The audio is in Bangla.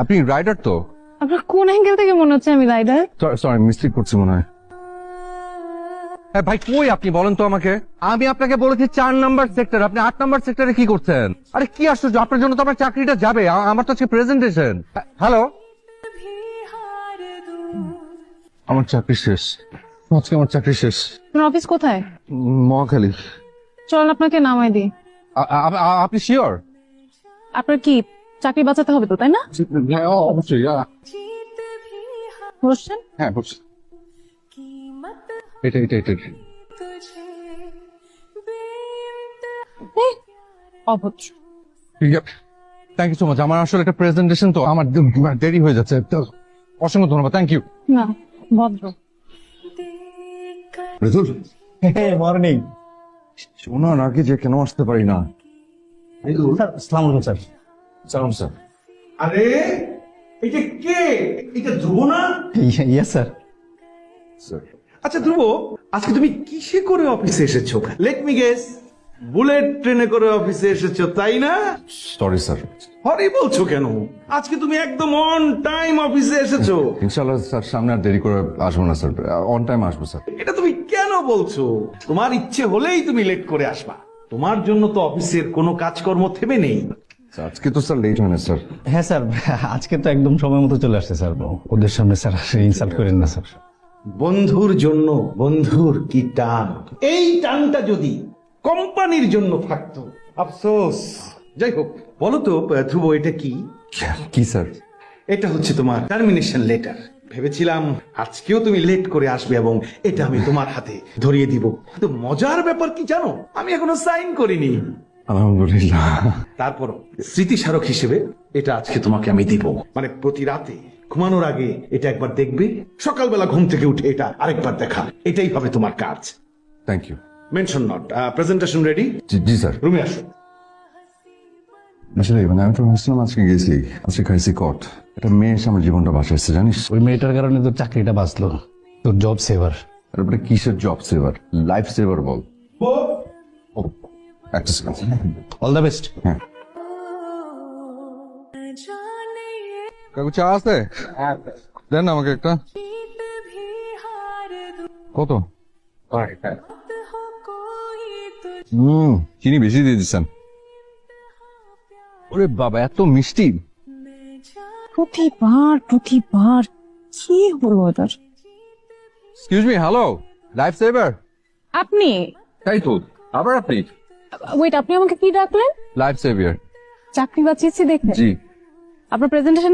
আপনি রাইডার তো? আপনার কোন অ্যাঙ্গেল থেকে মনে হচ্ছে আমি রাইডার? সরি, মিস্টেক করছি মনে হয়। হ্যাঁ ভাই, কই আপনি বলেন তো আমাকে। আমি আপনাকে বলেছি 4 নাম্বার সেক্টর, আপনি 8 নাম্বার সেক্টরে কি করছেন? আরে কি আশ্চর্য, আপনার জন্য তো আমার চাকরিটা যাবে। আমার তো আজকে প্রেজেন্টেশন। হ্যালো, আমার চাকরি শেষ আজকে, আমার চাকরি শেষ। আপনার অফিস কোথায়? মহাখালী। চলুন আপনাকে নামাই দিই। আপনি শিওর? আপনার কি চাকরি বাঁচাতে হবে তো, তাই না? হ্যাঁ অবশ্যই। বসছেন? হ্যাঁ বলছি। এটা এটা এটা এই, অভদ্র। Thank you so much. আমার আসলে একটা প্রেজেন্টেশন তো, আমার দেরি হয়ে যাচ্ছে তো। অসংখ্য ধন্যবাদ, থ্যাংক ইউ। না, ভদ্র। রিতুল, মর্নিং শোনার আগে যে কেন আসতে পারি না। স্যার। আসসালামু আলাইকুম স্যার। সালাম স্যার। আরে এটা কে? এটা ধ্রুব না? Yes sir. স্যার আচ্ছা ধ্রুব, আজকে তুমি কিসে করে অফিসে এসেছো? লেট মি গেস, বুলেট ট্রেনে করে অফিসে এসেছো, তাই না? Sorry sir. হরি বলছো কেন? আজকে তুমি একদম অন টাইম অফিসে এসেছো। ইনশাআল্লাহ স্যার, সামনে আর দেরি করে আসবো না স্যার, অন টাইম আসবো স্যার। এটা তুমি কেন বলছো? তোমার ইচ্ছে হলেই তুমি লেট করে আসবা। তোমার জন্য তো অফিসের কোনো কাজকর্ম থেমে নেই। আজকে তো স্যার লেট হয় না স্যার। হ্যাঁ স্যার, আজকে তো একদম সময় মতো চলে আসছে স্যার। ওদের সামনে স্যার ইনসাল্ট করেন না স্যার। বন্ধুর জন্য বন্ধুর কি টান, এই টানটা যদি কোম্পানির জন্য থাকতো, আফসোস। যাই হোক, বলো তো ধ্রুব, এটা কি? কি স্যার? এটা হচ্ছে তোমার টার্মিনেশন লেটার। ভেবেছিলাম আজকেও তুমি লেট করে আসবে এবং এটা আমি তোমার হাতে ধরিয়ে দিব। তো মজার ব্যাপার কি জানো, আমি এখনো সাইন করিনি। আলহামদুলিল্লাহ। তারপর স্মৃতিস্মারক হিসেবে এটা আজকে তোমাকে আমি দিব। মানে প্রতি রাতে ঘুমানোর আগে এটা একবার দেখবে, সকালবেলা ঘুম থেকে উঠে এটা আরেকবার দেখা। এটাই হবে তোমার কাজ। Thank you. Mention not. Presentation ready? জি স্যার। রুমে আসো। আসলে মানে আমি তো ভাবছিলাম আজকে গেছি, আজকে খাইছি কট। একটা মেয়ে এসে আমার জীবনটা বাঁচাইছে জানিস। ওই মেয়েটার কারণে তোর চাকরিটা বাঁচলো, তোর জব সেভার। তারপরে কিসের জব সেভার, লাইফ সেভার বল। ও, একটা সেকেন্ড। All the best. হ্যাঁ, কাকু চা আছে? দেন না আমাকে একটা। কত? চিনি বেশি দিয়ে দিচ্ছেন। ওরে বাবা, এত মিষ্টি। প্রতিবার কি হলো ওটার? Excuse me, hello, life saver. আপনি তাই তো, আবার আপনি? ওয়েট, আপনি আমাকে কি ডাকলেন? Life saviour. চাকরি বাঁচিয়েছি দেখে? জি। আপনার প্রেজেন্টেশন